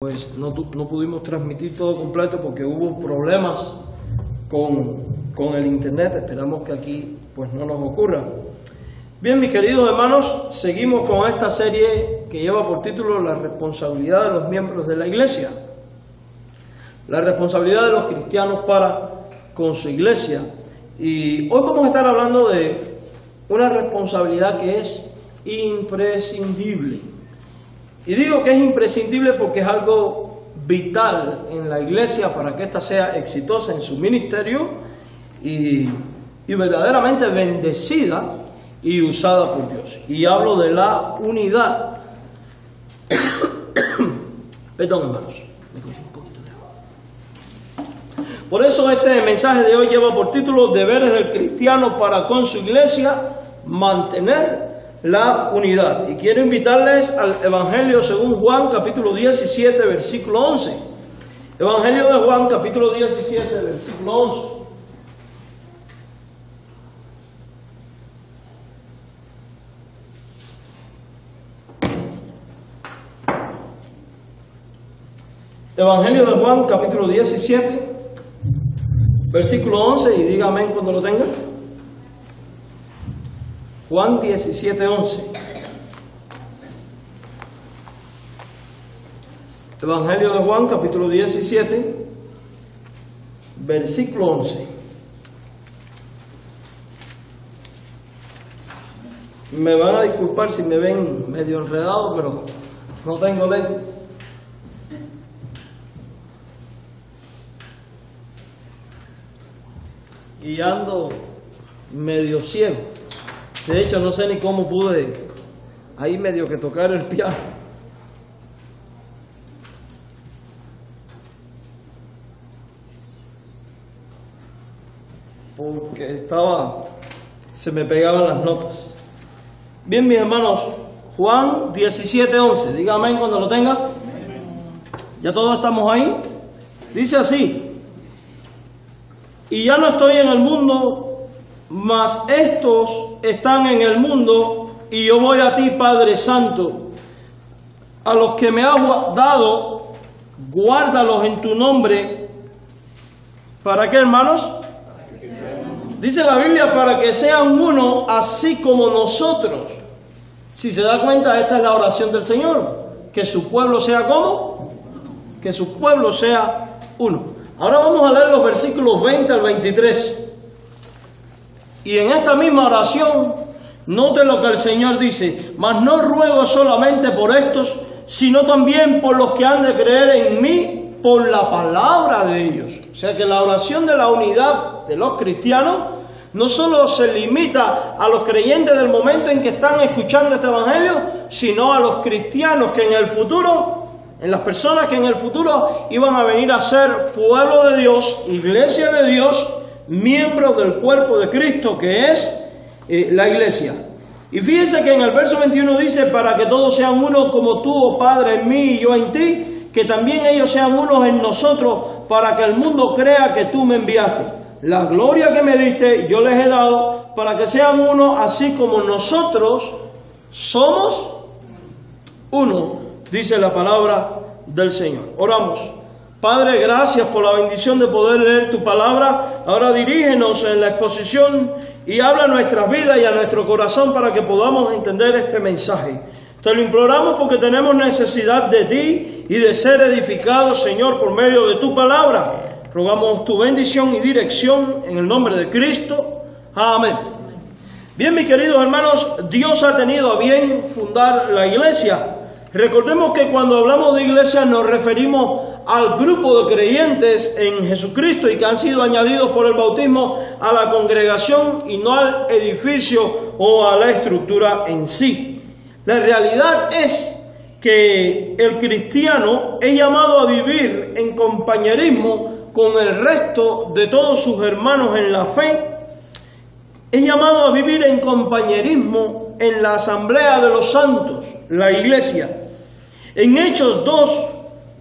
Pues no pudimos transmitir todo completo porque hubo problemas con el internet. Esperamos que aquí pues no nos ocurra. Bien, mis queridos hermanos, seguimos con esta serie que lleva por título La responsabilidad de los miembros de la iglesia. La responsabilidad de los cristianos para con su iglesia. Y hoy vamos a estar hablando de una responsabilidad que es imprescindible. Y digo que es imprescindible porque es algo vital en la iglesia para que ésta sea exitosa en su ministerio y verdaderamente bendecida y usada por Dios. Y hablo de la unidad. Perdón, hermanos. Por eso este mensaje de hoy lleva por título Deberes del cristiano para con su iglesia, mantener la unidad. Y quiero invitarles al Evangelio según Juan, capítulo 17, versículo 11. Evangelio de Juan, capítulo 17, versículo 11. Evangelio de Juan, capítulo 17, versículo 11, y diga amén cuando lo tenga. Juan 17, 11. Evangelio de Juan, capítulo 17, versículo 11. Me van a disculpar si me ven medio enredado, pero no tengo lentes. Y ando medio ciego. De hecho, no sé ni cómo pude ahí medio que tocar el piano. Porque se me pegaban las notas. Bien, mis hermanos, Juan 17, 11. Diga amén cuando lo tengas. ¿Ya todos estamos ahí? Dice así: y ya no estoy en el mundo, mas estos están en el mundo, y yo voy a ti, Padre Santo. A los que me has dado, guárdalos en tu nombre. ¿Para qué, hermanos? Dice la Biblia, para que sean uno, así como nosotros. Si se da cuenta, esta es la oración del Señor. Que su pueblo sea ¿cómo? Que su pueblo sea uno. Ahora vamos a leer los versículos 20 al 23. Y en esta misma oración, note lo que el Señor dice: mas no ruego solamente por estos, sino también por los que han de creer en mí por la palabra de ellos. O sea que la oración de la unidad de los cristianos no solo se limita a los creyentes del momento en que están escuchando este evangelio, sino a los cristianos que en el futuro, en las personas que en el futuro iban a venir a ser pueblo de Dios, iglesia de Dios, miembros del cuerpo de Cristo, que es la iglesia. Y fíjense que en el verso 21 dice: para que todos sean uno como tú, oh Padre, en mí y yo en ti, que también ellos sean unos en nosotros, para que el mundo crea que tú me enviaste. La gloria que me diste yo les he dado, para que sean uno así como nosotros somos uno, dice la palabra del Señor. Oramos. Padre, gracias por la bendición de poder leer tu palabra. Ahora dirígenos en la exposición y habla a nuestras vidas y a nuestro corazón para que podamos entender este mensaje. Te lo imploramos porque tenemos necesidad de ti y de ser edificados, Señor, por medio de tu palabra. Rogamos tu bendición y dirección en el nombre de Cristo. Amén. Bien, mis queridos hermanos, Dios ha tenido a bien fundar la iglesia. Recordemos que cuando hablamos de iglesia nos referimos al grupo de creyentes en Jesucristo y que han sido añadidos por el bautismo a la congregación y no al edificio o a la estructura en sí. La realidad es que el cristiano es llamado a vivir en compañerismo con el resto de todos sus hermanos en la fe. Es llamado a vivir en compañerismo en la asamblea de los santos, la iglesia. En Hechos 2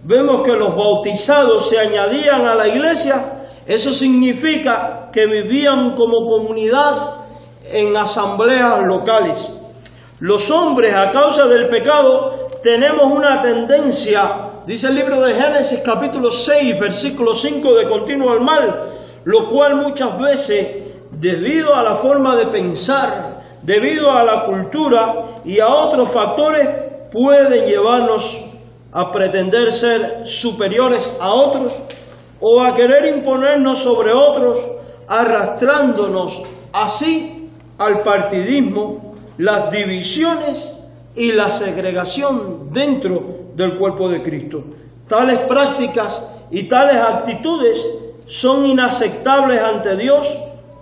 vemos que los bautizados se añadían a la iglesia. Eso significa que vivían como comunidad en asambleas locales. Los hombres, a causa del pecado, tenemos una tendencia dice el libro de Génesis capítulo 6, versículo 5, de continuo al mal, lo cual muchas veces, debido a la forma de pensar, debido a la cultura y a otros factores, pueden llevarnos a pretender ser superiores a otros o a querer imponernos sobre otros, arrastrándonos así al partidismo, las divisiones y la segregación dentro del cuerpo de Cristo. Tales prácticas y tales actitudes son inaceptables ante Dios,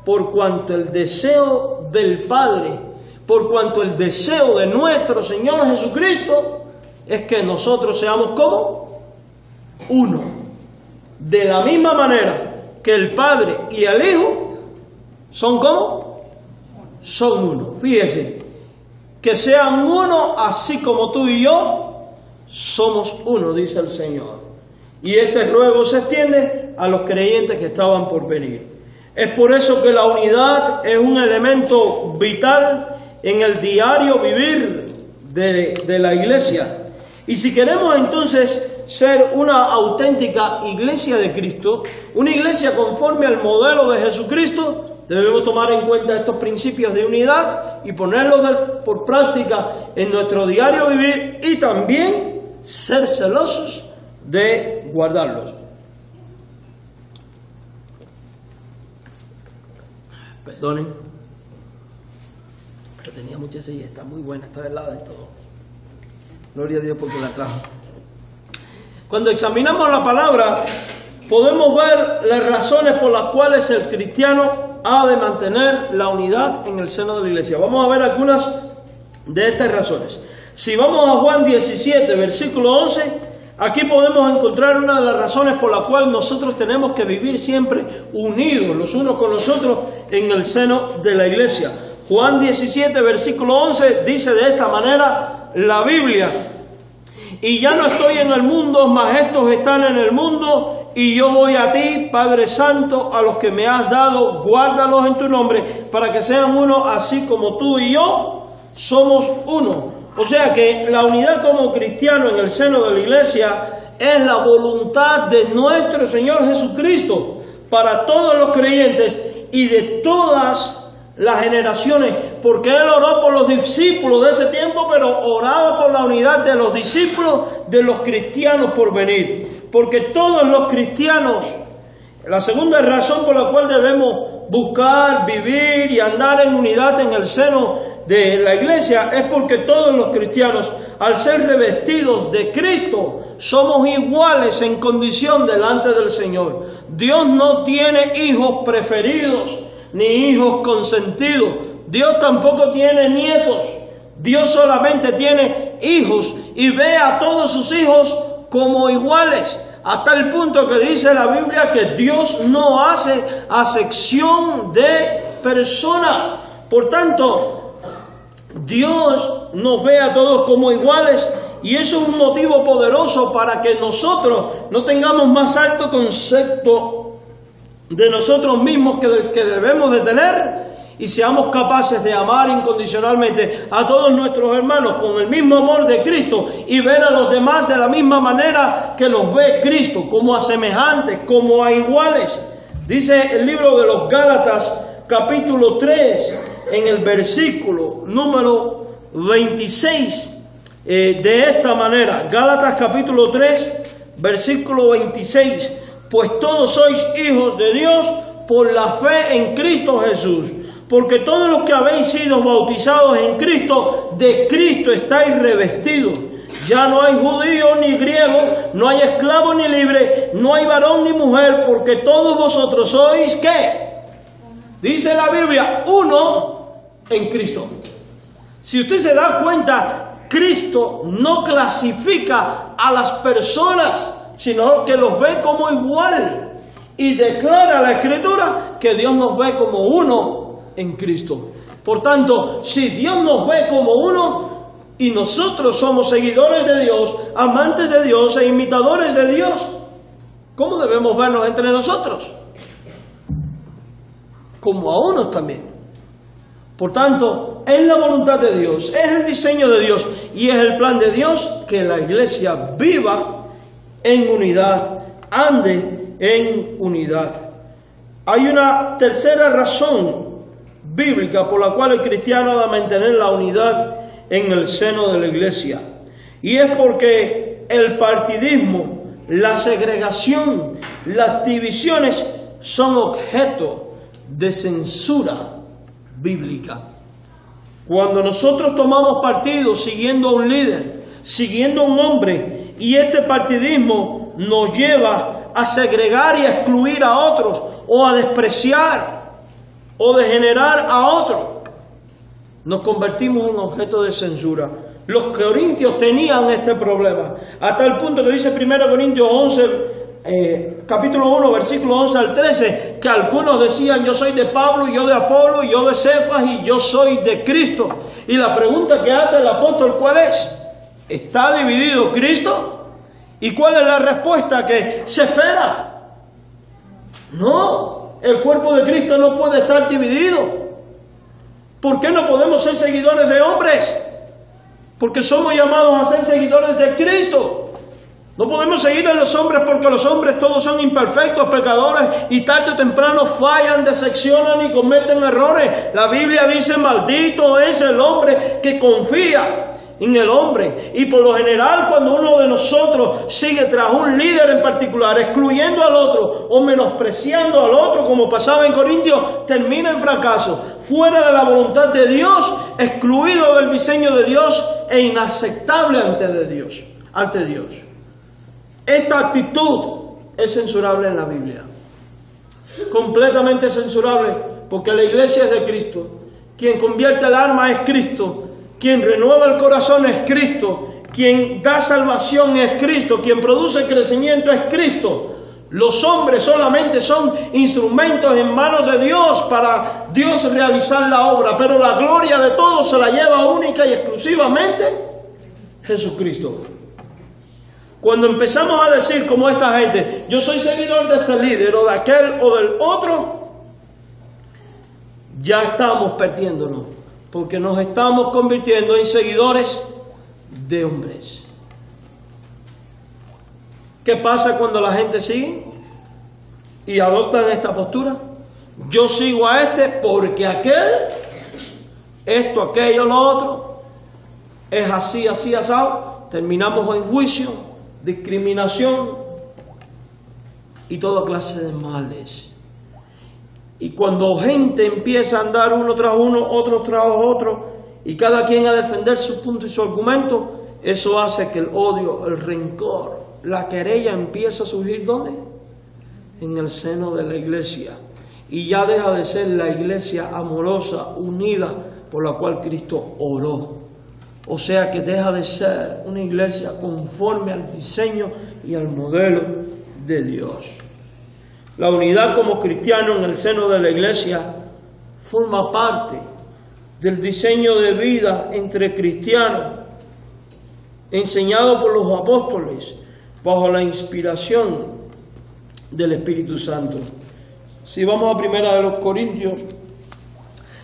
por cuanto el deseo del Padre, por cuanto el deseo de nuestro Señor Jesucristo es que nosotros seamos como uno. De la misma manera que el Padre y el Hijo son como, son uno. Fíjese, que sean uno así como tú y yo somos uno, dice el Señor. Y este ruego se extiende a los creyentes que estaban por venir. Es por eso que la unidad es un elemento vital en el diario vivir de la iglesia. Y si queremos entonces ser una auténtica iglesia de Cristo, una iglesia conforme al modelo de Jesucristo, debemos tomar en cuenta estos principios de unidad y ponerlos por práctica en nuestro diario vivir y también ser celosos de guardarlos. Perdonen, pero tenía mucha silla, está muy buena, está helada y todo. Gloria a Dios porque la trajo. Cuando examinamos la palabra, podemos ver las razones por las cuales el cristiano ha de mantener la unidad en el seno de la iglesia. Vamos a ver algunas de estas razones. Si vamos a Juan 17, versículo 11, aquí podemos encontrar una de las razones por la cual nosotros tenemos que vivir siempre unidos los unos con los otros en el seno de la iglesia. Juan 17, versículo 11, dice de esta manera la Biblia: y ya no estoy en el mundo, mas estos están en el mundo, y yo voy a ti, Padre Santo, a los que me has dado, guárdalos en tu nombre, para que sean uno, así como tú y yo somos uno. O sea que la unidad como cristiano en el seno de la iglesia es la voluntad de nuestro Señor Jesucristo para todos los creyentes y de todas las generaciones, porque Él oró por los discípulos de ese tiempo, pero oraba por la unidad de los discípulos, de los cristianos por venir, porque todos los cristianos, la segunda razón por la cual debemos buscar, vivir y andar en unidad en el seno de la iglesia es porque todos los cristianos, al ser revestidos de Cristo, somos iguales en condición delante del Señor. Dios no tiene hijos preferidos ni hijos consentidos. Dios tampoco tiene nietos. Dios solamente tiene hijos y ve a todos sus hijos como iguales, hasta el punto que dice la Biblia que Dios no hace acepción de personas. Por tanto, Dios nos ve a todos como iguales, y eso es un motivo poderoso para que nosotros no tengamos más alto concepto de nosotros mismos que del que debemos de tener, y seamos capaces de amar incondicionalmente a todos nuestros hermanos con el mismo amor de Cristo y ver a los demás de la misma manera que los ve Cristo, como a semejantes, como a iguales. Dice el libro de los Gálatas capítulo 3 en el versículo número 26 de esta manera. Gálatas capítulo 3 versículo 26: pues todos sois hijos de Dios por la fe en Cristo Jesús, porque todos los que habéis sido bautizados en Cristo, de Cristo estáis revestidos. Ya no hay judío ni griego, no hay esclavo ni libre, no hay varón ni mujer, porque todos vosotros sois, ¿qué? Dice la Biblia, uno en Cristo. Si usted se da cuenta, Cristo no clasifica a las personas, sino que los ve como igual. Y declara la Escritura que Dios nos ve como uno en Cristo. Por tanto, si Dios nos ve como uno y nosotros somos seguidores de Dios, amantes de Dios e imitadores de Dios, ¿cómo debemos vernos entre nosotros? Como a unos también. Por tanto, es la voluntad de Dios, es el diseño de Dios y es el plan de Dios que la iglesia viva en unidad, ande en unidad. Hay una tercera razón bíblica por la cual el cristiano ha de mantener la unidad en el seno de la iglesia, y es porque el partidismo, la segregación, las divisiones son objeto de censura bíblica. Cuando nosotros tomamos partido siguiendo a un líder, siguiendo a un hombre, y este partidismo nos lleva a segregar y a excluir a otros, o a despreciar o degenerar a otros, nos convertimos en objeto de censura. Los corintios tenían este problema, a tal punto que dice 1 Corintios 11, capítulo 1, versículo 11 al 13, que algunos decían: yo soy de Pablo, y yo de Apolo, y yo de Cefas, y yo soy de Cristo. Y la pregunta que hace el apóstol, ¿cuál es? ¿Está dividido Cristo? ¿Y cuál es la respuesta que se espera? No, el cuerpo de Cristo no puede estar dividido. ¿Por qué no podemos ser seguidores de hombres? Porque somos llamados a ser seguidores de Cristo. No podemos seguir a los hombres porque los hombres todos son imperfectos, pecadores, y tarde o temprano fallan, decepcionan y cometen errores. La Biblia dice: maldito es el hombre que confía en el hombre. Y por lo general, cuando uno de nosotros sigue tras un líder en particular, excluyendo al otro o menospreciando al otro, como pasaba en Corintios, termina en fracaso, fuera de la voluntad de Dios, excluido del diseño de Dios e inaceptable ante Dios. Esta actitud es censurable en la Biblia, completamente censurable, porque la iglesia es de Cristo. Quien convierte el alma es Cristo. Quien renueva el corazón es Cristo. Quien da salvación es Cristo. Quien produce crecimiento es Cristo. Los hombres solamente son instrumentos en manos de Dios para Dios realizar la obra, pero la gloria de todos se la lleva única y exclusivamente Jesucristo. Cuando empezamos a decir, como esta gente: yo soy seguidor de este líder o de aquel o del otro, ya estamos perdiéndonos, porque nos estamos convirtiendo en seguidores de hombres. ¿Qué pasa cuando la gente sigue y adoptan esta postura? Yo sigo a este porque aquel, esto, aquello, lo otro, es así, así, asado. Terminamos en juicio, discriminación y toda clase de males. Y cuando gente empieza a andar uno tras uno, otro tras otro, y cada quien a defender su punto y su argumento, eso hace que el odio, el rencor, la querella empieza a surgir, ¿dónde? En el seno de la iglesia. Y ya deja de ser la iglesia amorosa, unida, por la cual Cristo oró. O sea que deja de ser una iglesia conforme al diseño y al modelo de Dios. La unidad como cristiano en el seno de la iglesia forma parte del diseño de vida entre cristianos, enseñado por los apóstoles bajo la inspiración del Espíritu Santo. Si vamos a 1 Corintios,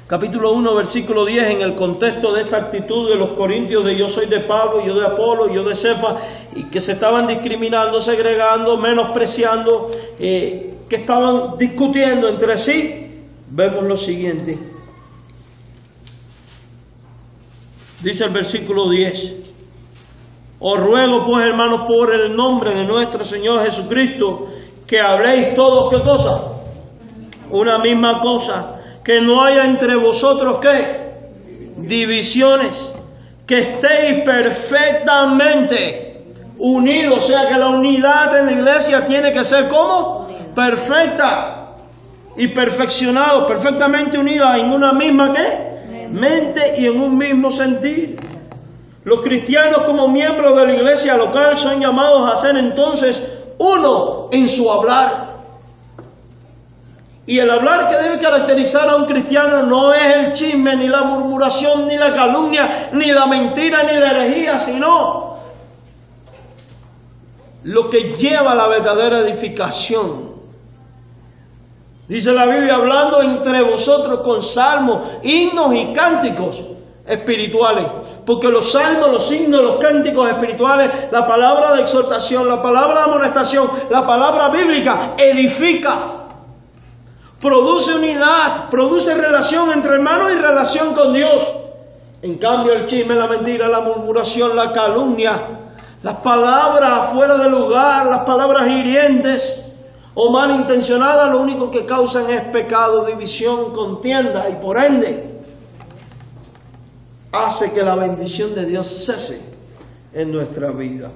capítulo 1, versículo 10, en el contexto de esta actitud de los corintios de yo soy de Pablo, yo de Apolo, yo de Cefas, y que se estaban discriminando, segregando, menospreciando, que estaban discutiendo entre sí, vemos lo siguiente. Dice el versículo 10: os ruego pues, hermanos, por el nombre de nuestro Señor Jesucristo, que habléis todos, ¿qué cosa? Una misma cosa, que no haya entre vosotros, ¿qué? Divisiones, que estéis perfectamente unidos. O sea que la unidad en la iglesia tiene que ser ¿cómo? Perfecta y perfeccionados, perfectamente unidos en una misma ¿qué? Mente y en un mismo sentir. Los cristianos como miembros de la iglesia local son llamados a ser entonces uno en su hablar. Y el hablar que debe caracterizar a un cristiano no es el chisme, ni la murmuración, ni la calumnia, ni la mentira, ni la herejía, sino lo que lleva a la verdadera edificación. Dice la Biblia, hablando entre vosotros con salmos, himnos y cánticos. espirituales, porque los salmos, los himnos, los cánticos espirituales, la palabra de exhortación, la palabra de amonestación, la palabra bíblica edifica, produce unidad, produce relación entre hermanos y relación con Dios. En cambio, el chisme, la mentira, la murmuración, la calumnia, las palabras fuera de lugar, las palabras hirientes o malintencionadas, lo único que causan es pecado, división, contienda, y por ende hace que la bendición de Dios cese en nuestra vida.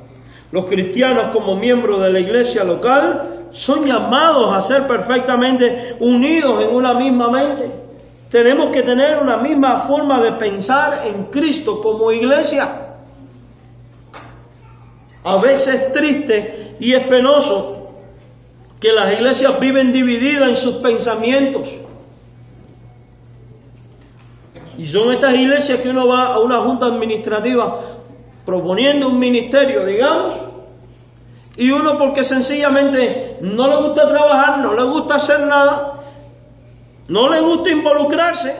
Los cristianos, como miembros de la iglesia local, son llamados a ser perfectamente unidos en una misma mente. Tenemos que tener una misma forma de pensar en Cristo como iglesia. A veces es triste y es penoso que las iglesias viven divididas en sus pensamientos. Y son estas iglesias que uno va a una junta administrativa proponiendo un ministerio, digamos, y uno, porque sencillamente no le gusta trabajar, no le gusta hacer nada, no le gusta involucrarse,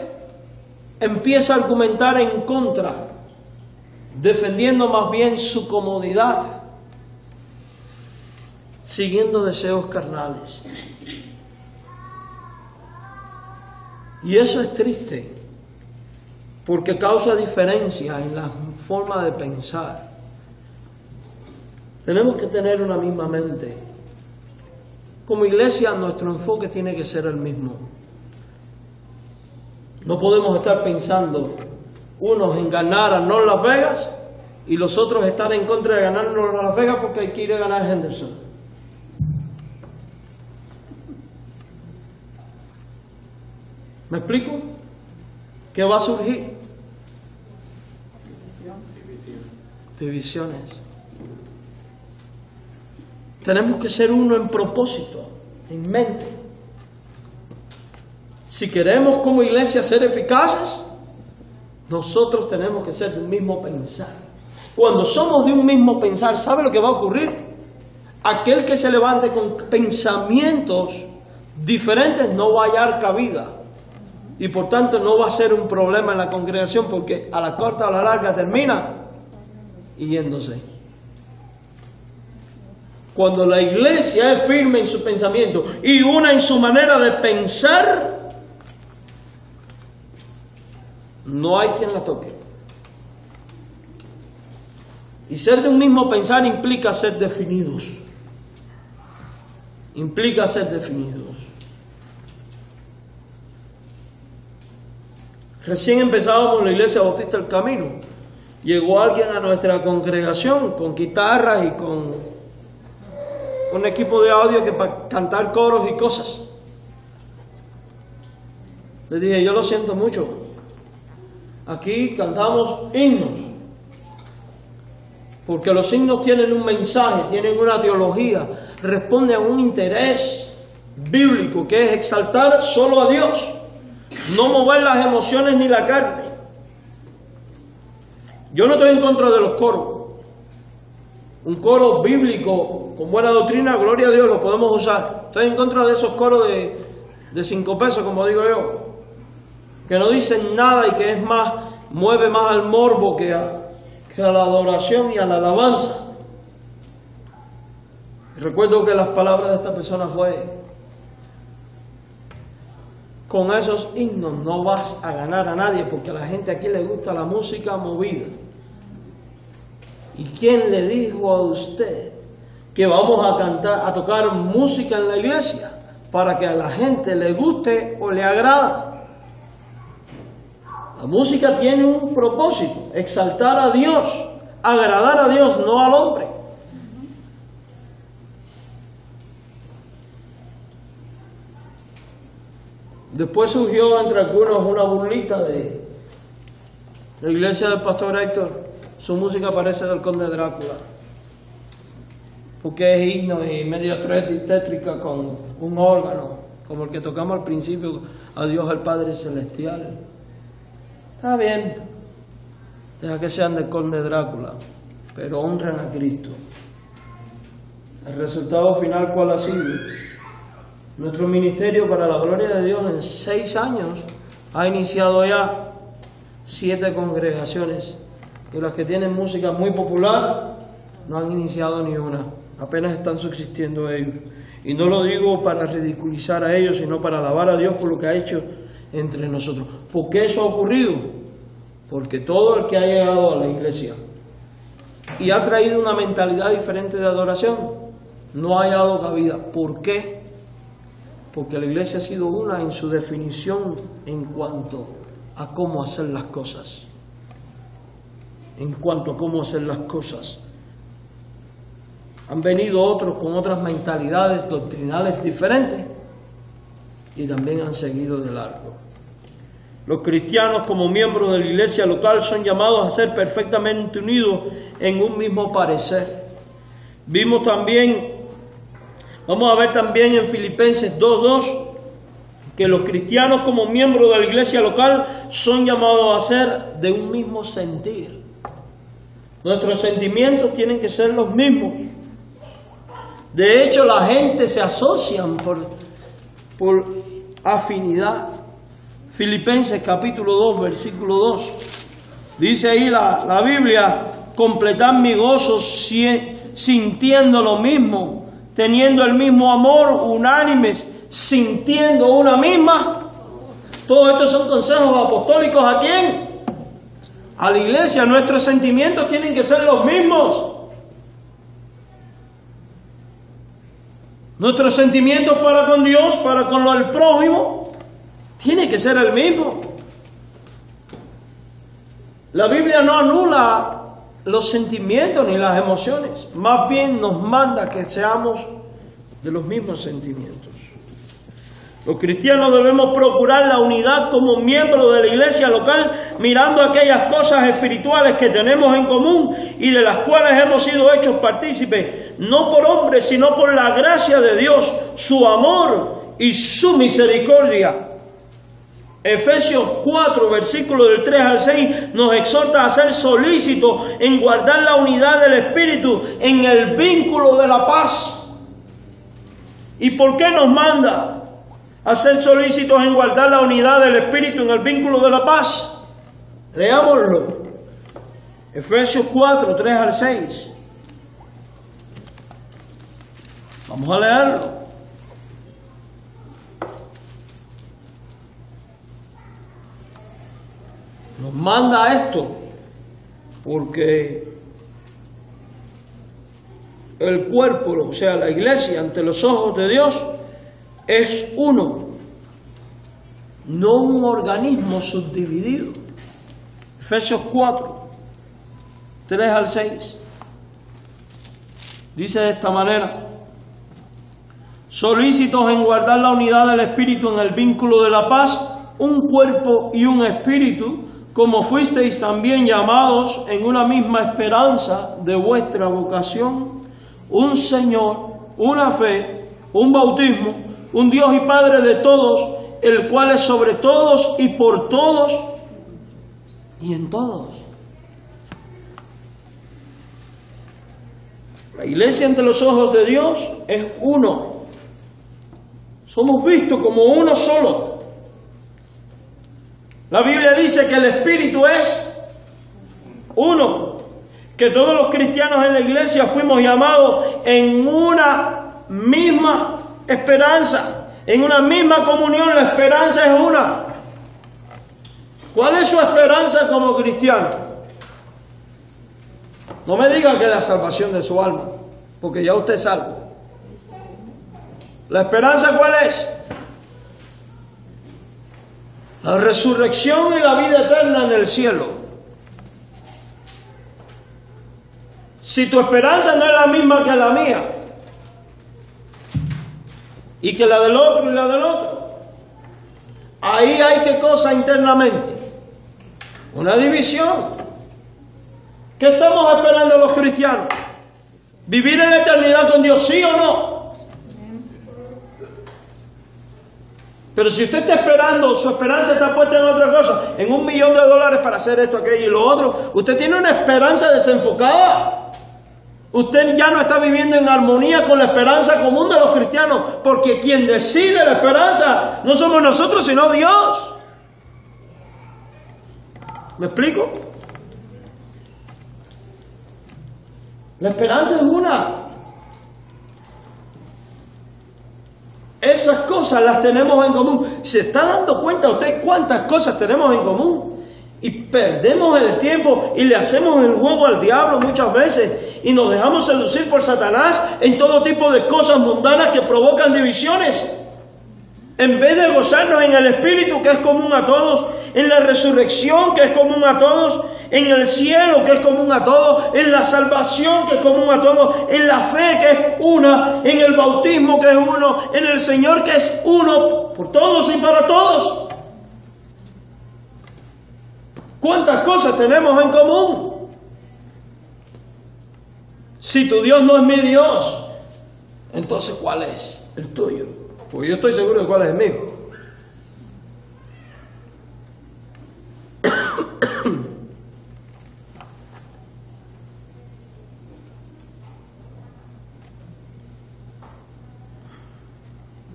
empieza a argumentar en contra, defendiendo más bien su comodidad, siguiendo deseos carnales. Y eso es triste, porque causa diferencia en la forma de pensar. Tenemos que tener una misma mente. Como iglesia, nuestro enfoque tiene que ser el mismo. No podemos estar pensando unos en ganar a North Las Vegas y los otros estar en contra de ganar North Las Vegas porque hay que ir a ganar Henderson. ¿Me explico? ¿Qué va a surgir? Divisiones. Tenemos que ser uno en propósito, en mente. Si queremos como iglesia ser eficaces, nosotros tenemos que ser de un mismo pensar. Cuando somos de un mismo pensar, ¿sabe lo que va a ocurrir? Aquel que se levante con pensamientos diferentes no va a hallar cabida. Y por tanto no va a ser un problema en la congregación, porque a la corta o a la larga termina yéndose. Cuando la iglesia es firme en su pensamiento y una en su manera de pensar, no hay quien la toque. Y ser de un mismo pensar implica ser definidos. Implica ser definidos. Recién empezábamos la Iglesia Bautista del Camino. Llegó alguien a nuestra congregación con guitarras y con un equipo de audio que para cantar coros y cosas. Le dije, yo lo siento mucho. Aquí cantamos himnos. Porque los himnos tienen un mensaje, tienen una teología, responden a un interés bíblico que es exaltar solo a Dios. No mover las emociones ni la carne. Yo no estoy en contra de los coros. Un coro bíblico con buena doctrina, gloria a Dios, lo podemos usar. Estoy en contra de esos coros de 5 pesos, como digo yo, que no dicen nada y que es más, mueve más al morbo que a la adoración y a la alabanza. Recuerdo que las palabras de esta persona fue: con esos himnos no vas a ganar a nadie, porque a la gente aquí le gusta la música movida. ¿Y quién le dijo a usted que vamos a tocar música en la iglesia para que a la gente le guste o le agrada? La música tiene un propósito: exaltar a Dios, agradar a Dios, no al hombre. Después surgió entre algunos una burlita de la iglesia del pastor Héctor. Su música parece del Conde Drácula, porque es himno y medio tétrica con un órgano, como el que tocamos al principio, a Dios el Padre Celestial. Está bien, deja que sean del Conde Drácula, pero honran a Cristo. El resultado final, ¿cuál ha sido? Nuestro ministerio, para la gloria de Dios, en 6 años ha iniciado ya 7 congregaciones, y las que tienen música muy popular no han iniciado ni una, apenas están subsistiendo ellos. Y no lo digo para ridiculizar a ellos, sino para alabar a Dios por lo que ha hecho entre nosotros. ¿Por qué eso ha ocurrido? Porque todo el que ha llegado a la iglesia y ha traído una mentalidad diferente de adoración, no ha hallado cabida. ¿Por qué? Porque la iglesia ha sido una en su definición en cuanto a cómo hacer las cosas. En cuanto a cómo hacer las cosas. Han venido otros con otras mentalidades doctrinales diferentes y también han seguido de largo. Los cristianos, como miembros de la iglesia local, son llamados a ser perfectamente unidos en un mismo parecer. Vamos a ver también en Filipenses 2:2 que los cristianos, como miembros de la iglesia local, son llamados a ser de un mismo sentir. Nuestros sentimientos tienen que ser los mismos. De hecho, la gente se asocian por afinidad. Filipenses capítulo 2, versículo 2. Dice ahí la Biblia: completad mi gozo sintiendo lo mismo, teniendo el mismo amor, unánimes, sintiendo una misma. Todos estos son consejos apostólicos. ¿A quién? A la iglesia. Nuestros sentimientos tienen que ser los mismos. Nuestros sentimientos para con Dios, para con el prójimo, tiene que ser el mismo. La Biblia no anula los sentimientos ni las emociones, más bien nos manda que seamos de los mismos sentimientos. Los cristianos debemos procurar la unidad como miembros de la iglesia local, mirando aquellas cosas espirituales que tenemos en común y de las cuales hemos sido hechos partícipes, no por hombres, sino por la gracia de Dios, su amor y su misericordia. Efesios 4, versículos del 3 al 6, nos exhorta a ser solícitos en guardar la unidad del Espíritu en el vínculo de la paz. ¿Y por qué nos manda a ser solícitos en guardar la unidad del Espíritu en el vínculo de la paz? Leámoslo. Efesios 4, 3 al 6. Vamos a leerlo. Nos manda esto porque el cuerpo, o sea, la iglesia ante los ojos de Dios, es uno, no un organismo subdividido. Efesios 4, 3 al 6. Dice de esta manera: solícitos en guardar la unidad del Espíritu en el vínculo de la paz, un cuerpo y un espíritu, como fuisteis también llamados en una misma esperanza de vuestra vocación, un Señor, una fe, un bautismo, un Dios y Padre de todos, el cual es sobre todos y por todos y en todos. La iglesia ante los ojos de Dios es uno. Somos vistos como uno solo. La Biblia dice que el Espíritu es uno, que todos los cristianos en la iglesia fuimos llamados en una misma esperanza, en una misma comunión. La esperanza es una. ¿Cuál es su esperanza como cristiano? No me diga que es la salvación de su alma, porque ya usted es salvo. ¿La esperanza cuál es? La resurrección y la vida eterna en el cielo. Si tu esperanza no es la misma que la mía, y que la del otro y la del otro, ahí hay ¿qué cosa internamente? Una división. ¿Qué estamos esperando los cristianos? ¿Vivir en la eternidad con Dios, sí o no? Pero si usted está esperando, su esperanza está puesta en otra cosa, en $1.000.000 para hacer esto, aquello y lo otro, usted tiene una esperanza desenfocada. Usted ya no está viviendo en armonía con la esperanza común de los cristianos, porque quien decide la esperanza no somos nosotros, sino Dios. ¿Me explico? La esperanza es una. Esas cosas las tenemos en común. ¿Se está dando cuenta usted cuántas cosas tenemos en común? Y perdemos el tiempo y le hacemos el juego al diablo muchas veces y nos dejamos seducir por Satanás en todo tipo de cosas mundanas que provocan divisiones. En vez de gozarnos en el Espíritu, que es común a todos, en la resurrección, que es común a todos, en el cielo, que es común a todos, en la salvación, que es común a todos, en la fe, que es una, en el bautismo, que es uno, en el Señor, que es uno, por todos y para todos. ¿Cuántas cosas tenemos en común? Si tu Dios no es mi Dios, entonces ¿cuál es el tuyo? Porque yo estoy seguro de cuál es el mío.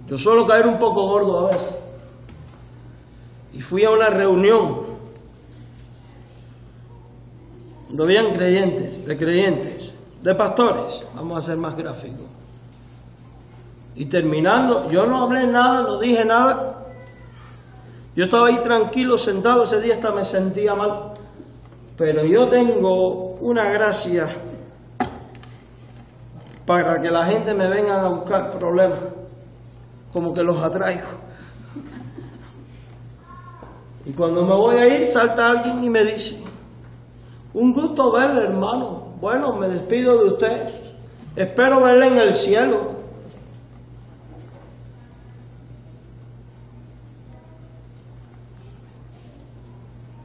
Yo suelo caer un poco gordo a veces. Y fui a una reunión donde habían creyentes, de pastores, vamos a ser más gráficos. Y terminando, yo no hablé nada, no dije nada. Yo estaba ahí tranquilo, sentado, ese día hasta me sentía mal. Pero yo tengo una gracia para que la gente me venga a buscar problemas, como que los atraigo. Y cuando me voy a ir, salta alguien y me dice: un gusto verle, hermano. Bueno, me despido de usted. Espero verle en el cielo.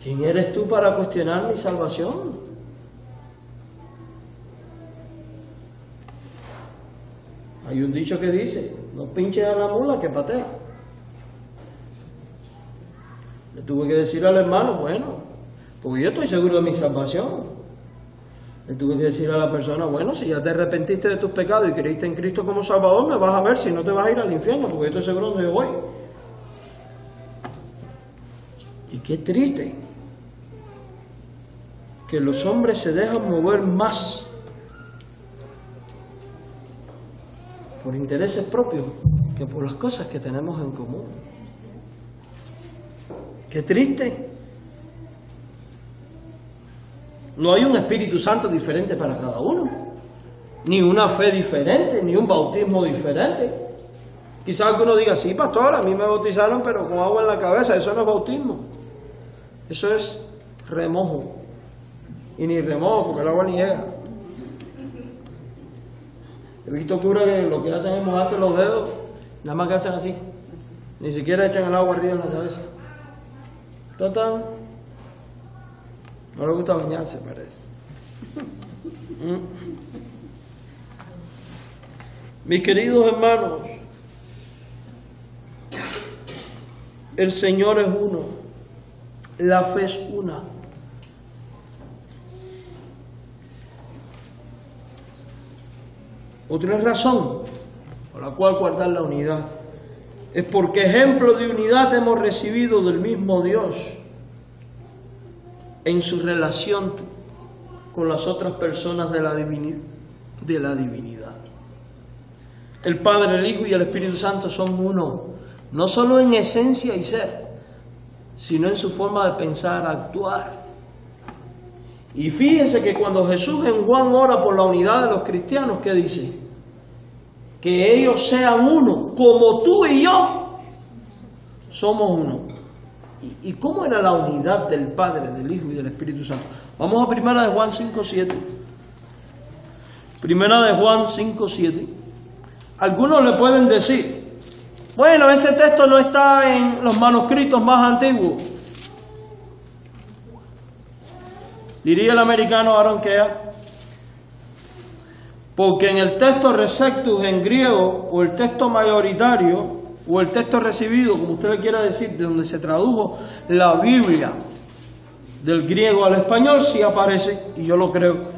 ¿Quién eres tú para cuestionar mi salvación? Hay un dicho que dice: no pinches a la mula que patea. Le tuve que decir al hermano: bueno, porque yo estoy seguro de mi salvación. Le tuve que decir a la persona: bueno, si ya te arrepentiste de tus pecados y creíste en Cristo como Salvador, me vas a ver si no te vas a ir al infierno, porque yo estoy seguro de donde yo voy. Y qué triste que los hombres se dejan mover más por intereses propios que por las cosas que tenemos en común. Qué triste. No hay un Espíritu Santo diferente para cada uno, ni una fe diferente, ni un bautismo diferente. Quizás alguno diga: sí, pastor, a mí me bautizaron pero con agua en la cabeza. Eso no es bautismo, eso es remojo. Y ni remojo, porque el agua ni llega. He visto curas que lo que hacen es mojarse los dedos, nada más que hacen así, ni siquiera echan el agua arriba en la cabeza. Total, no le gusta bañarse, parece. Mis queridos hermanos, el Señor es uno, la fe es una. Otra razón por la cual guardar la unidad es porque ejemplo de unidad hemos recibido del mismo Dios en su relación con las otras personas de la divinidad. El Padre, el Hijo y el Espíritu Santo son uno, no solo en esencia y ser, sino en su forma de pensar, actuar. Y fíjense que cuando Jesús en Juan ora por la unidad de los cristianos, ¿qué dice? Que ellos sean uno, como tú y yo somos uno. ¿Y cómo era la unidad del Padre, del Hijo y del Espíritu Santo? Vamos a Primera de Juan 5:7. Primera de Juan 5:7. Algunos le pueden decir: bueno, ese texto no está en los manuscritos más antiguos. Diría el americano Aaron Kea: porque en el texto receptus en griego, o el texto mayoritario, o el texto recibido, como usted le quiera decir, de donde se tradujo la Biblia del griego al español, sí aparece, y yo lo creo.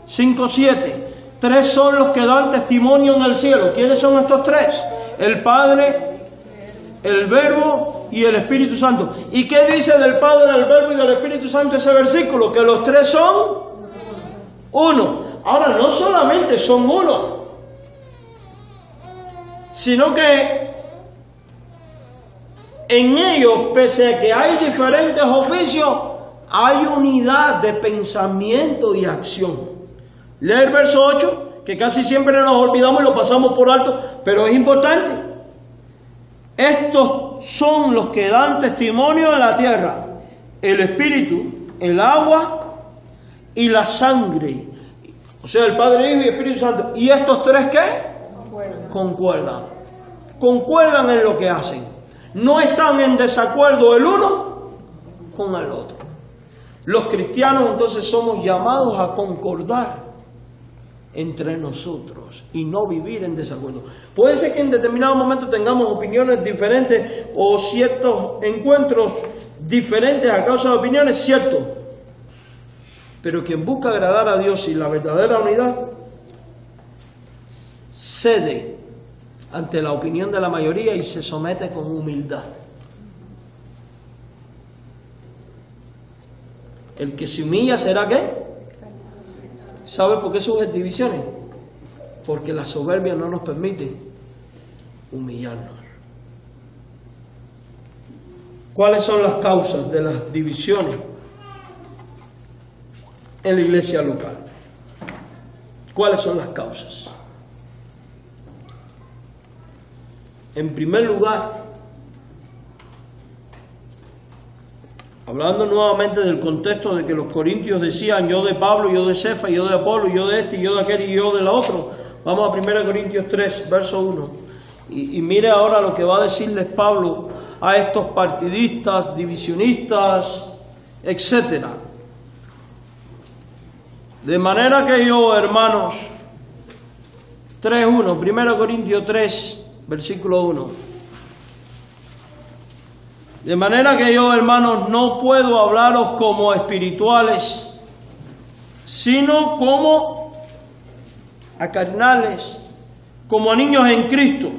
5:7. 3 son los que dan testimonio en el cielo. ¿Quiénes son estos 3? El Padre, el Verbo y el Espíritu Santo. ¿Y qué dice del Padre, del Verbo y del Espíritu Santo ese versículo? Que los tres son uno. Ahora, no solamente son uno, sino que en ellos, pese a que hay diferentes oficios, hay unidad de pensamiento y acción. Lee el verso 8, que casi siempre nos olvidamos y lo pasamos por alto, pero es importante. Estos son los que dan testimonio en la tierra: el Espíritu, el agua y la sangre. O sea, el Padre, Hijo y el Espíritu Santo. ¿Y estos tres qué? Concuerdan. Concuerdan en lo que hacen. No están en desacuerdo el uno con el otro. Los cristianos entonces somos llamados a concordar entre nosotros y no vivir en desacuerdo. Puede ser que en determinado momento tengamos opiniones diferentes o ciertos encuentros diferentes a causa de opiniones, cierto. Pero quien busca agradar a Dios y la verdadera unidad cede ante la opinión de la mayoría y se somete con humildad. El que se humilla será ¿qué? ¿Sabe por qué surgen divisiones? Porque la soberbia no nos permite humillarnos. ¿Cuáles son las causas de las divisiones en la iglesia local? ¿Cuáles son las causas? En primer lugar, hablando nuevamente del contexto de que los corintios decían: yo de Pablo, yo de Cefa, yo de Apolo, yo de este, yo de aquel y yo del otro. Vamos a 1 Corintios 3, verso 1. Y mire ahora lo que va a decirles Pablo a estos partidistas, divisionistas, etc. De manera que yo, hermanos, 3.1, 1 Corintios 3, versículo 1. De manera que yo, hermanos, no puedo hablaros como espirituales, sino como a carnales, como a niños en Cristo.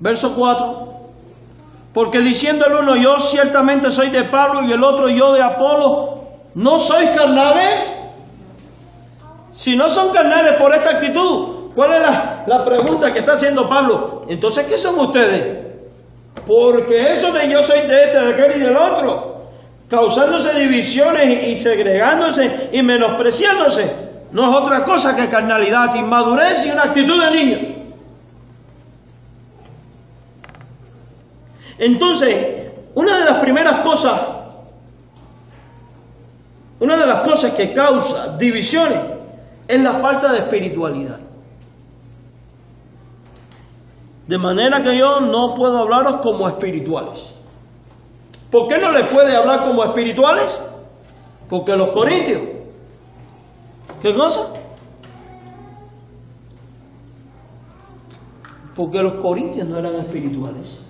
Verso 4. Porque diciendo el uno: yo ciertamente soy de Pablo, y el otro: yo de Apolo, ¿no sois carnales? Si no son carnales por esta actitud, ¿cuál es la pregunta que está haciendo Pablo? Entonces, ¿qué son ustedes? Porque eso de yo soy de este, de aquel y del otro, causándose divisiones y segregándose y menospreciándose, no es otra cosa que carnalidad, inmadurez y una actitud de niños. Entonces, una de las cosas que causa divisiones es la falta de espiritualidad. De manera que yo no puedo hablaros como espirituales. ¿Por qué no les puede hablar como espirituales? Porque los corintios, ¿qué cosa? Porque los corintios no eran espirituales.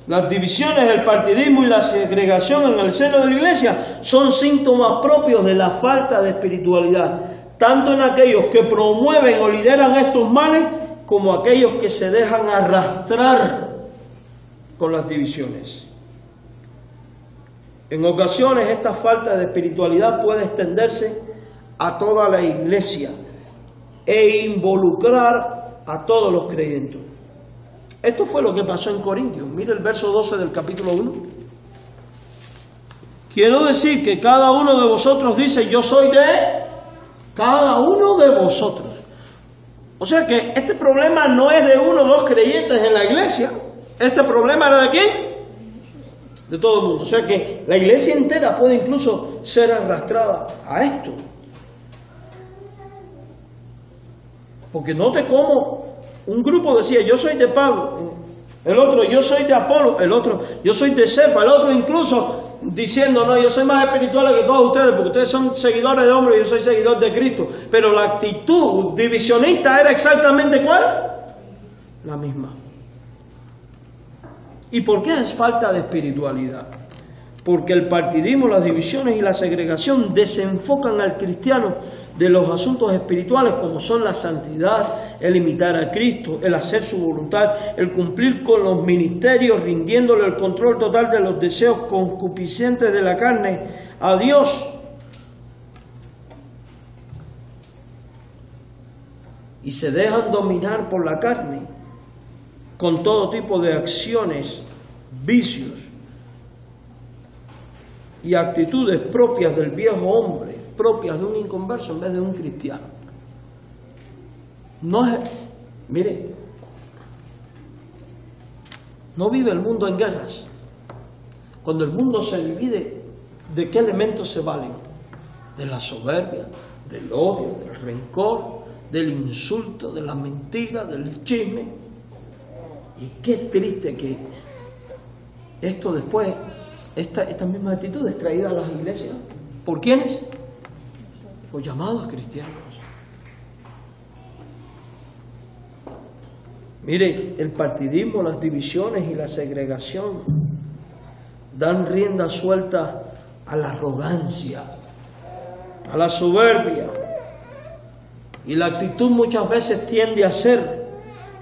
Las divisiones, el partidismo y la segregación en el seno de la iglesia son síntomas propios de la falta de espiritualidad, tanto en aquellos que promueven o lideran estos males, como aquellos que se dejan arrastrar con las divisiones. En ocasiones esta falta de espiritualidad puede extenderse a toda la iglesia e involucrar a todos los creyentes. Esto fue lo que pasó en Corintios. Mire el verso 12 del capítulo 1. Quiero decir que cada uno de vosotros dice: yo soy de cada uno de vosotros. O sea que este problema no es de uno o dos creyentes en la iglesia. Este problema era ¿de quién? De todo el mundo. O sea que la iglesia entera puede incluso ser arrastrada a esto. Porque note cómo un grupo decía: yo soy de Pablo, el otro: yo soy de Apolo, el otro: yo soy de Cefa, el otro incluso diciendo: no, yo soy más espiritual que todos ustedes, porque ustedes son seguidores de hombres y yo soy seguidor de Cristo. Pero la actitud divisionista era exactamente ¿cuál? La misma. ¿Y por qué es falta de espiritualidad? porque el partidismo, las divisiones y la segregación desenfocan al cristiano de los asuntos espirituales como son la santidad, el imitar a Cristo, el hacer su voluntad, el cumplir con los ministerios, rindiéndole el control total de los deseos concupiscentes de la carne a Dios. Y se dejan dominar por la carne con todo tipo de acciones, vicios y actitudes propias del viejo hombre, propias de un inconverso en vez de un cristiano. Mire, no vive el mundo en guerras. Cuando el mundo se divide, ¿de qué elementos se valen? De la soberbia, del odio, del rencor, del insulto, de la mentira, del chisme. Y qué triste que esto después, esta misma actitud es traída a las iglesias. ¿Por quiénes? Los llamados cristianos. Mire, el partidismo, las divisiones y la segregación dan rienda suelta a la arrogancia, a la soberbia. Y la actitud muchas veces tiende a ser: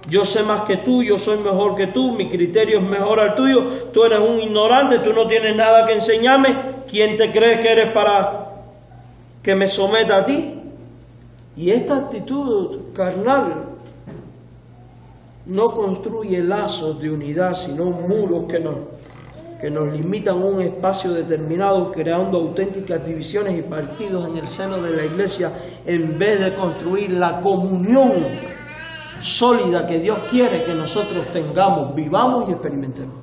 yo sé más que tú, yo soy mejor que tú, mi criterio es mejor al tuyo, tú eres un ignorante, tú no tienes nada que enseñarme, ¿quién te crees que eres para que me someta a ti? Y esta actitud carnal no construye lazos de unidad, sino muros que nos limitan a un espacio determinado, creando auténticas divisiones y partidos en el seno de la iglesia, en vez de construir la comunión sólida que Dios quiere que nosotros tengamos, vivamos y experimentemos.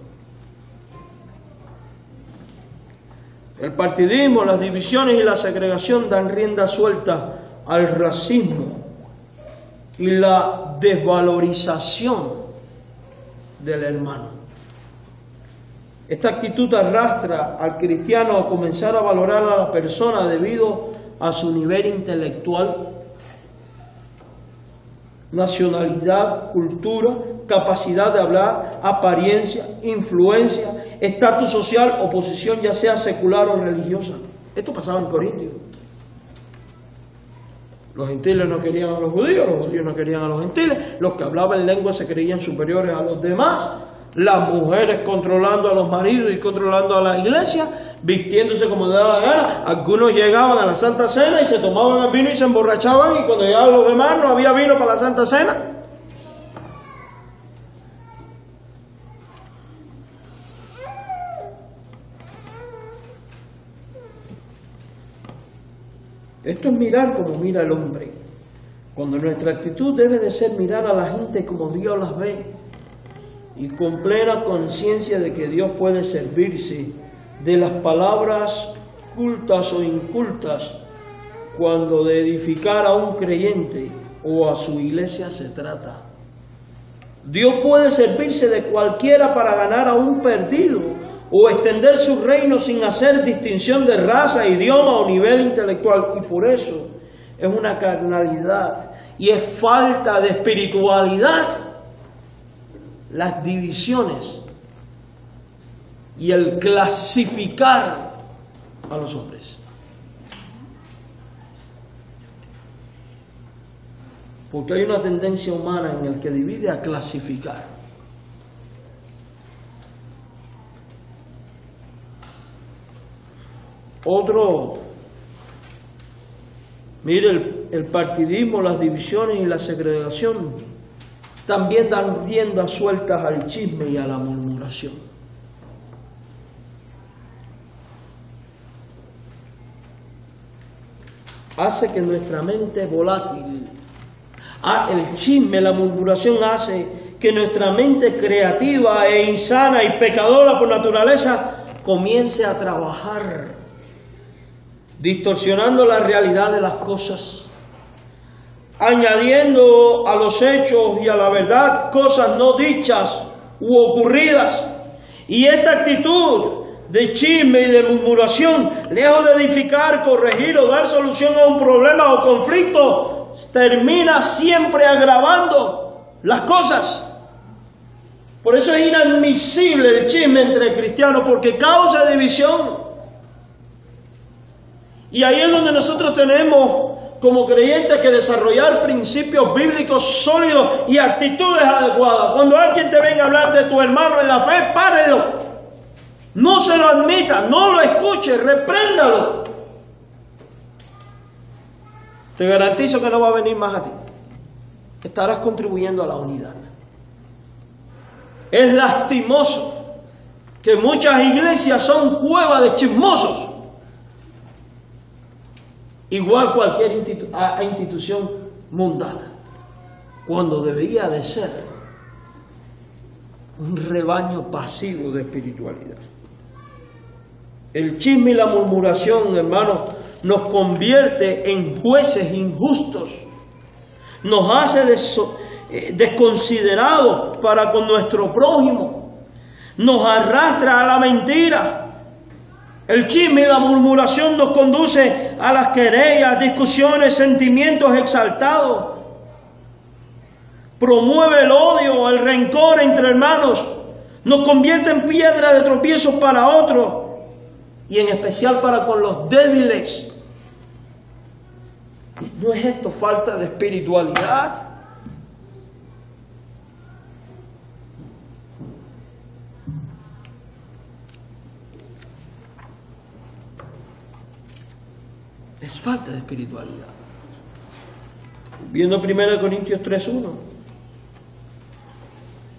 El partidismo, las divisiones y la segregación dan rienda suelta al racismo y la desvalorización del hermano. Esta actitud arrastra al cristiano a comenzar a valorar a la persona debido a su nivel intelectual, nacionalidad, cultura, capacidad de hablar, apariencia, influencia, estatus social o posición ya sea secular o religiosa. Esto pasaba en Corintios. Los gentiles no querían a los judíos no querían a los gentiles, los que hablaban lengua se creían superiores a los demás, las mujeres controlando a los maridos y controlando a la iglesia, vistiéndose como les daba la gana. Algunos llegaban a la Santa Cena y se tomaban el vino y se emborrachaban, y cuando llegaban los demás no había vino para la Santa Cena. Esto es mirar como mira el hombre, cuando nuestra actitud debe de ser mirar a la gente como Dios las ve, y con plena conciencia de que Dios puede servirse de las palabras cultas o incultas cuando de edificar a un creyente o a su iglesia se trata. Dios puede servirse de cualquiera para ganar a un perdido o extender su reino sin hacer distinción de raza, idioma o nivel intelectual. Y por eso es una carnalidad y es falta de espiritualidad las divisiones y el clasificar a los hombres. Porque hay una tendencia humana en el que divide a clasificar. Otro, mire, el partidismo, las divisiones y la segregación también dan riendas sueltas al chisme y a la murmuración. Hace que nuestra mente volátil, el chisme, la murmuración hace que nuestra mente creativa e insana y pecadora por naturaleza comience a trabajar, distorsionando la realidad de las cosas, añadiendo a los hechos y a la verdad cosas no dichas u ocurridas. Y esta actitud de chisme y de murmuración, lejos de edificar, corregir o dar solución a un problema o conflicto, termina siempre agravando las cosas. Por eso es inadmisible el chisme entre cristianos, porque causa división. Y ahí es donde nosotros tenemos como creyentes que desarrollar principios bíblicos sólidos y actitudes adecuadas. Cuando alguien te venga a hablar de tu hermano en la fe, párelo. No se lo admita, no lo escuche, repréndalo. Te garantizo que no va a venir más a ti. Estarás contribuyendo a la unidad. Es lastimoso que muchas iglesias son cuevas de chismosos. Igual cualquier institución mundana, cuando debería de ser un rebaño pasivo de espiritualidad. El chisme y la murmuración, hermanos, nos convierte en jueces injustos, nos hace desconsiderados para con nuestro prójimo, nos arrastra a la mentira. El chisme y la murmuración nos conduce a las querellas, discusiones, sentimientos exaltados. Promueve el odio, el rencor entre hermanos. Nos convierte en piedra de tropiezo para otros. Y en especial para con los débiles. ¿No es esto falta de espiritualidad? Es falta de espiritualidad. Viendo 1 Corintios 3:1.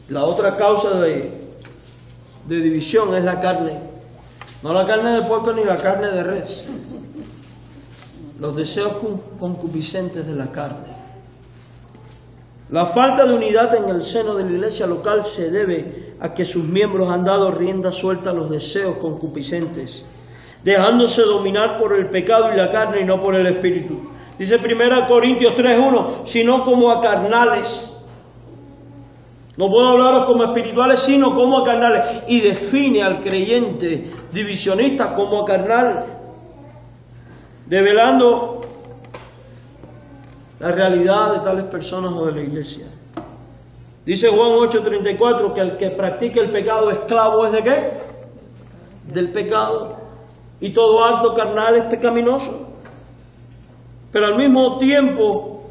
La otra causa de división es la carne. No la carne de puerco ni la carne de res. Los deseos concupiscentes de la carne. La falta de unidad en el seno de la iglesia local se debe a que sus miembros han dado rienda suelta a los deseos concupiscentes, dejándose dominar por el pecado y la carne y no por el espíritu. Dice 1 Corintios 3:1, sino como a carnales. No puedo hablaros como espirituales, sino como a carnales. Y define al creyente divisionista como a carnal, revelando la realidad de tales personas o de la iglesia. Dice Juan 8:34 que el que practica el pecado esclavo es ¿de qué? Del pecado. Y todo acto carnal es pecaminoso. Pero al mismo tiempo,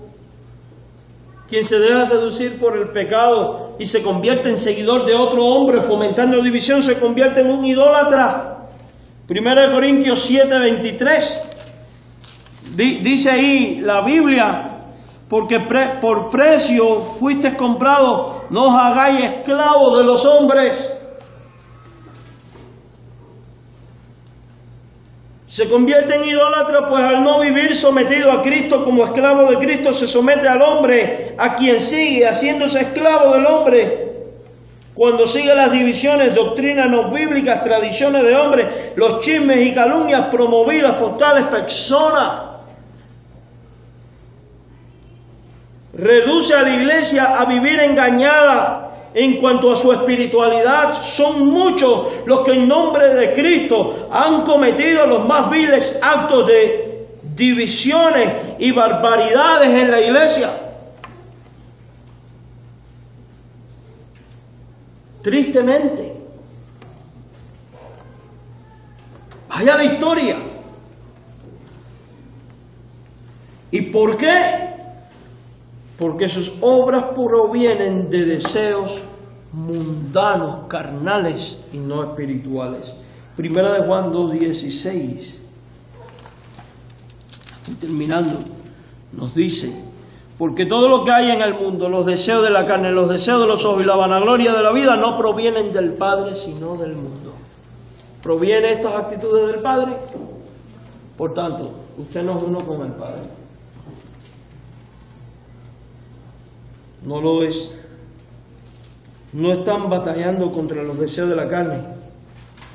quien se deja seducir por el pecado y se convierte en seguidor de otro hombre, fomentando división, se convierte en un idólatra. 1 Corintios 7:23. Dice ahí la Biblia, porque por precio fuisteis comprados, no os hagáis esclavos de los hombres. Se convierte en idólatra, pues al no vivir sometido a Cristo como esclavo de Cristo, se somete al hombre, a quien sigue, haciéndose esclavo del hombre. Cuando sigue las divisiones, doctrinas no bíblicas, tradiciones de hombres, los chismes y calumnias promovidas por tales personas, reduce a la iglesia a vivir engañada en cuanto a su espiritualidad. Son muchos los que en nombre de Cristo han cometido los más viles actos de divisiones y barbaridades en la iglesia. Tristemente. Vaya la historia. ¿Y por qué? Porque sus obras provienen de deseos mundanos, carnales y no espirituales. 1 Juan 2:16. Estoy terminando. Nos dice, porque todo lo que hay en el mundo, los deseos de la carne, los deseos de los ojos y la vanagloria de la vida, no provienen del Padre, sino del mundo. ¿Provienen estas actitudes del Padre? Por tanto, usted no es uno con el Padre. No lo es. No están batallando contra los deseos de la carne.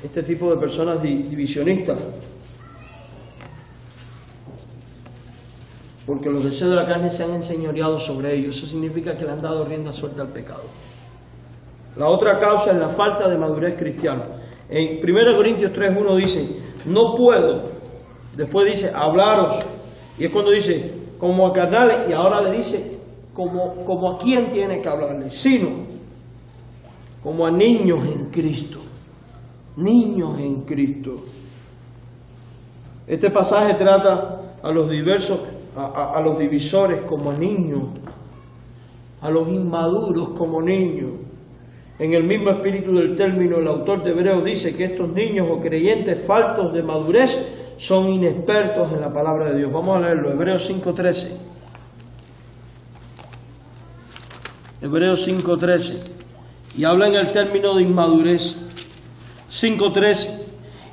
Este tipo de personas divisionistas. Porque los deseos de la carne se han enseñoreado sobre ellos. Eso significa que le han dado rienda suelta al pecado. La otra causa es la falta de madurez cristiana. En 1 Corintios 3:1 dice, no puedo. Después dice, hablaros. Y es cuando dice, como a carnales. Y ahora le dice, como a quién tiene que hablarle, sino como a niños en Cristo. Niños en Cristo. Este pasaje trata a los divisores como a niños, a los inmaduros como niños. En el mismo espíritu del término, el autor de Hebreos dice que estos niños o creyentes faltos de madurez son inexpertos en la palabra de Dios. Vamos a leerlo, Hebreos 5:13. Hebreos 5:13. Y habla en el término de inmadurez. 5:13.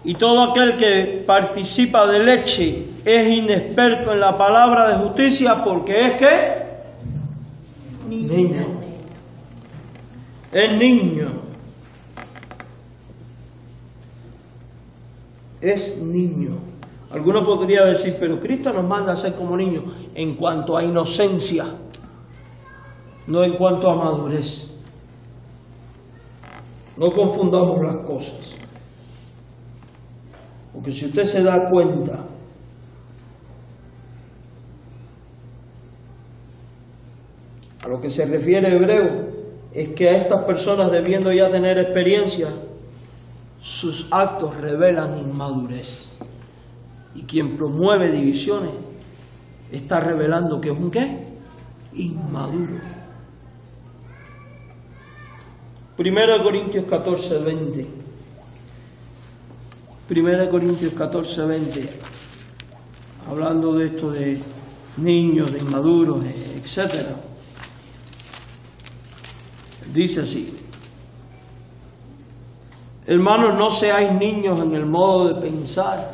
Y todo aquel que participa de leche es inexperto en la palabra de justicia, porque es ¿qué? Niño. Es niño. Es niño. Alguno podría decir, pero Cristo nos manda a ser como niños en cuanto a inocencia, no en cuanto a madurez. No confundamos las cosas. Porque si usted se da cuenta, a lo que se refiere Hebreo, es que a estas personas, debiendo ya tener experiencia, sus actos revelan inmadurez. Y quien promueve divisiones está revelando que es un ¿qué? Inmaduro. 1 Corintios 14:20. 1 Corintios 14:20. Hablando de esto de niños, de inmaduros, etcétera. Dice así: hermanos, no seáis niños en el modo de pensar.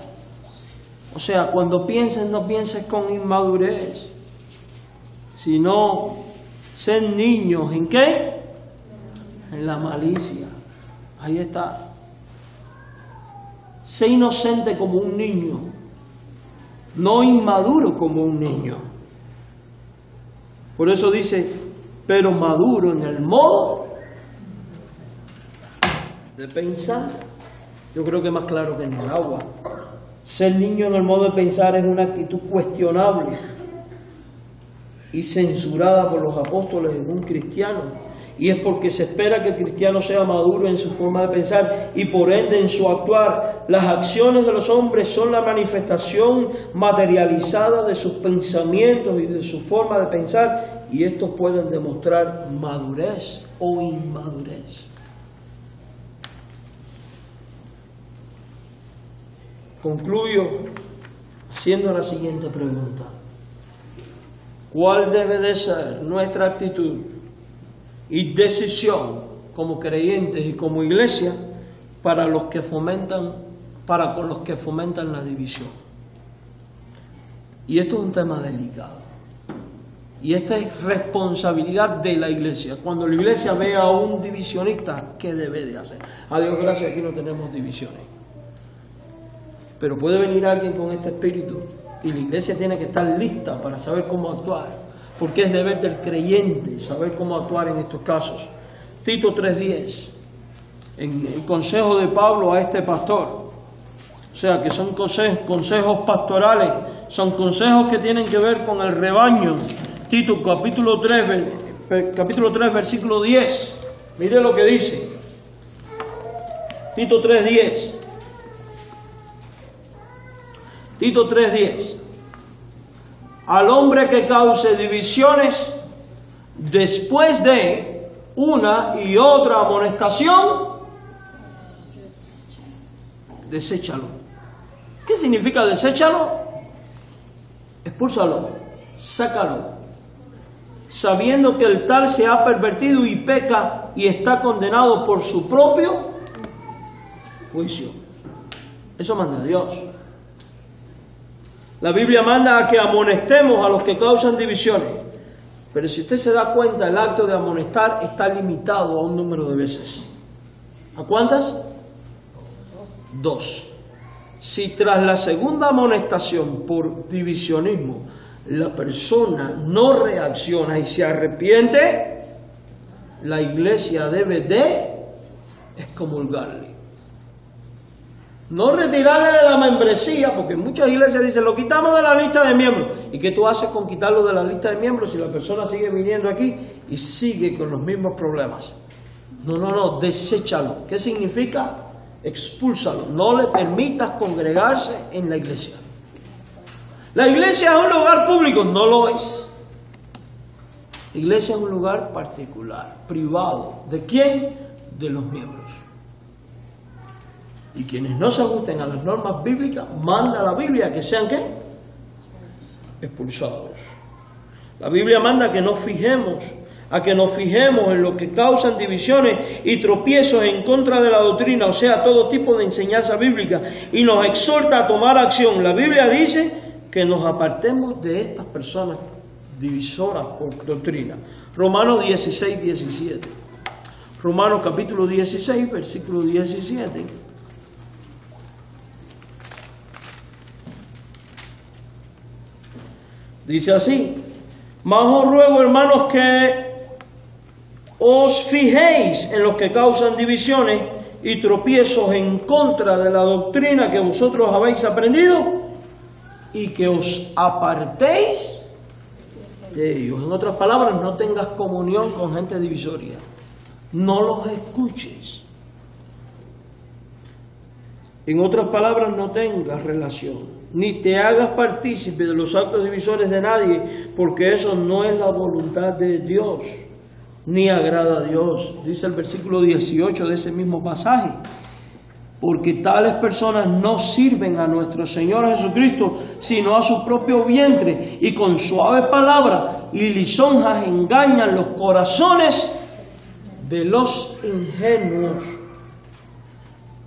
O sea, cuando pienses, no pienses con inmadurez, sino ser niños ¿en qué? En la malicia. Ahí está. Sé inocente como un niño, no inmaduro como un niño. Por eso dice, pero maduro en el modo de pensar. Yo creo que más claro que en el agua. Ser niño en el modo de pensar es una actitud cuestionable y censurada por los apóstoles de un cristiano. Y es porque se espera que el cristiano sea maduro en su forma de pensar y por ende en su actuar. Las acciones de los hombres son la manifestación materializada de sus pensamientos y de su forma de pensar, y estos pueden demostrar madurez o inmadurez. Concluyo haciendo la siguiente pregunta: ¿cuál debe de ser nuestra actitud y decisión como creyentes y como iglesia para con los que fomentan la división? Y esto es un tema delicado. Y esta es responsabilidad de la iglesia. Cuando la iglesia ve a un divisionista, ¿qué debe de hacer? A Dios gracias, aquí no tenemos divisiones. Pero puede venir alguien con este espíritu y la iglesia tiene que estar lista para saber cómo actuar, porque es deber del creyente saber cómo actuar en estos casos. Tito 3:10, en el consejo de Pablo a este pastor, o sea que son consejos pastorales, son consejos que tienen que ver con el rebaño. Tito capítulo 3 versículo 10, mire lo que dice Tito 3:10. Tito 3:10. Al hombre que cause divisiones después de una y otra amonestación, deséchalo. ¿Qué significa deséchalo? Expúlsalo, sácalo, sabiendo que el tal se ha pervertido y peca y está condenado por su propio juicio. Eso manda Dios. La Biblia manda a que amonestemos a los que causan divisiones. Pero si usted se da cuenta, el acto de amonestar está limitado a un número de veces. ¿A cuántas? 2. Si tras la segunda amonestación por divisionismo la persona no reacciona y se arrepiente, la iglesia debe de excomulgarle. No retirarle de la membresía, porque muchas iglesias dicen, lo quitamos de la lista de miembros. ¿Y qué tú haces con quitarlo de la lista de miembros si la persona sigue viniendo aquí y sigue con los mismos problemas? No, deséchalo. ¿Qué significa? Expúlsalo. No le permitas congregarse en la iglesia. La iglesia es un lugar público, no lo es. La iglesia es un lugar particular, privado. ¿De quién? De los miembros. Y quienes no se ajusten a las normas bíblicas, manda la Biblia que sean ¿qué? Expulsados. La Biblia manda que nos fijemos en lo que causan divisiones y tropiezos en contra de la doctrina, o sea, todo tipo de enseñanza bíblica, y nos exhorta a tomar acción. La Biblia dice que nos apartemos de estas personas divisoras por doctrina. Romanos 16, 17. Romanos capítulo 16, versículo 17. Dice así: mas os ruego, hermanos, que os fijéis en los que causan divisiones y tropiezos en contra de la doctrina que vosotros habéis aprendido, y que os apartéis de ellos. En otras palabras, no tengas comunión con gente divisoria. No los escuches. En otras palabras, no tengas relación, ni te hagas partícipe de los actos divisores de nadie, porque eso no es la voluntad de Dios, ni agrada a Dios. Dice el versículo 18 de ese mismo pasaje: porque tales personas no sirven a nuestro Señor Jesucristo, sino a su propio vientre, y con suaves palabras y lisonjas engañan los corazones de los ingenuos,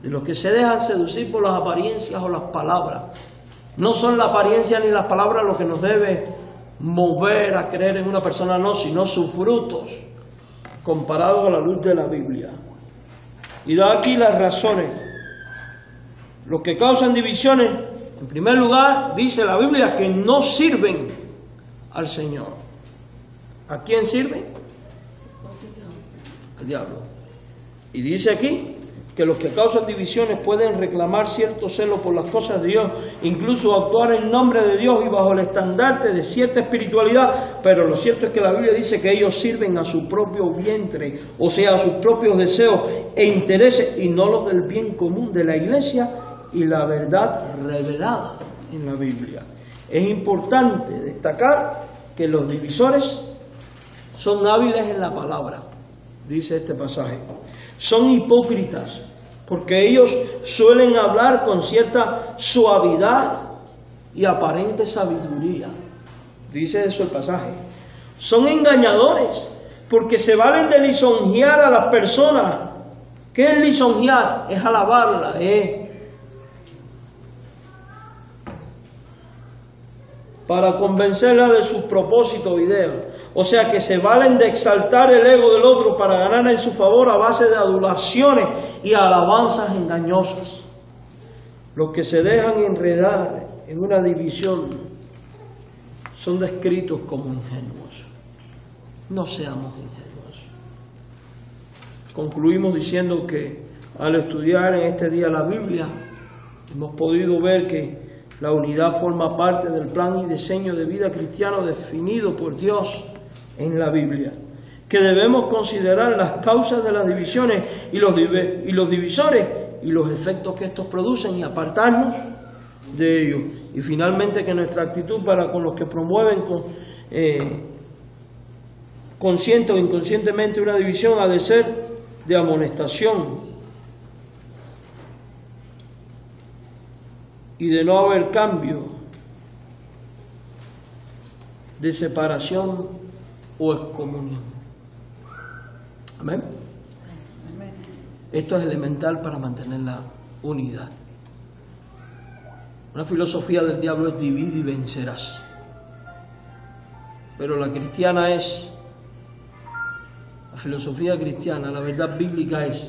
de los que se dejan seducir por las apariencias o las palabras. No son la apariencia ni las palabras lo que nos debe mover a creer en una persona, no, sino sus frutos, comparados a la luz de la Biblia. Y da aquí las razones. Los que causan divisiones, en primer lugar, dice la Biblia, que no sirven al Señor. ¿A quién sirven? Al diablo. Y dice aquí que los que causan divisiones pueden reclamar cierto celo por las cosas de Dios, incluso actuar en nombre de Dios y bajo el estandarte de cierta espiritualidad, pero lo cierto es que la Biblia dice que ellos sirven a su propio vientre, o sea, a sus propios deseos e intereses, y no los del bien común de la iglesia y la verdad revelada en la Biblia. Es importante destacar que los divisores son hábiles en la palabra, dice este pasaje. Son hipócritas, porque ellos suelen hablar con cierta suavidad y aparente sabiduría, dice eso el pasaje. Son engañadores, porque se valen de lisonjear a las personas. ¿Qué es lisonjear? Es alabarla, para convencerla de sus propósitos o ideas. O sea, que se valen de exaltar el ego del otro para ganar en su favor a base de adulaciones y alabanzas engañosas. Los que se dejan enredar en una división son descritos como ingenuos. No seamos ingenuos. Concluimos diciendo que al estudiar en este día la Biblia, hemos podido ver que la unidad forma parte del plan y diseño de vida cristiano definido por Dios en la Biblia, que debemos considerar las causas de las divisiones y los divisores y los efectos que estos producen y apartarnos de ellos. Y finalmente que nuestra actitud para con los que promueven consciente o inconscientemente una división ha de ser de amonestación y de no haber cambio, de separación o excomunión. Amén. Esto es elemental para mantener la unidad. Una filosofía del diablo es divide y vencerás. Pero la cristiana es, la filosofía cristiana, la verdad bíblica es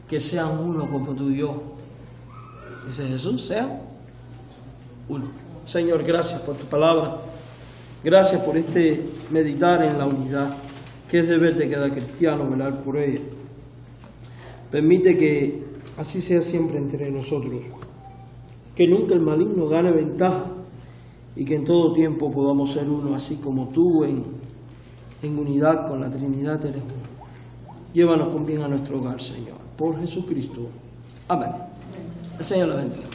que sean uno como tú y yo. Dice Jesús, sea uno. Señor, gracias por tu palabra. Gracias por este meditar en la unidad, que es deber de cada cristiano velar por ella. Permite que así sea siempre entre nosotros. Que nunca el maligno gane ventaja y que en todo tiempo podamos ser uno, así como tú en en unidad con la Trinidad eres uno. Llévanos con bien a nuestro hogar, Señor. Por Jesucristo. Amén. El Señor los bendiga.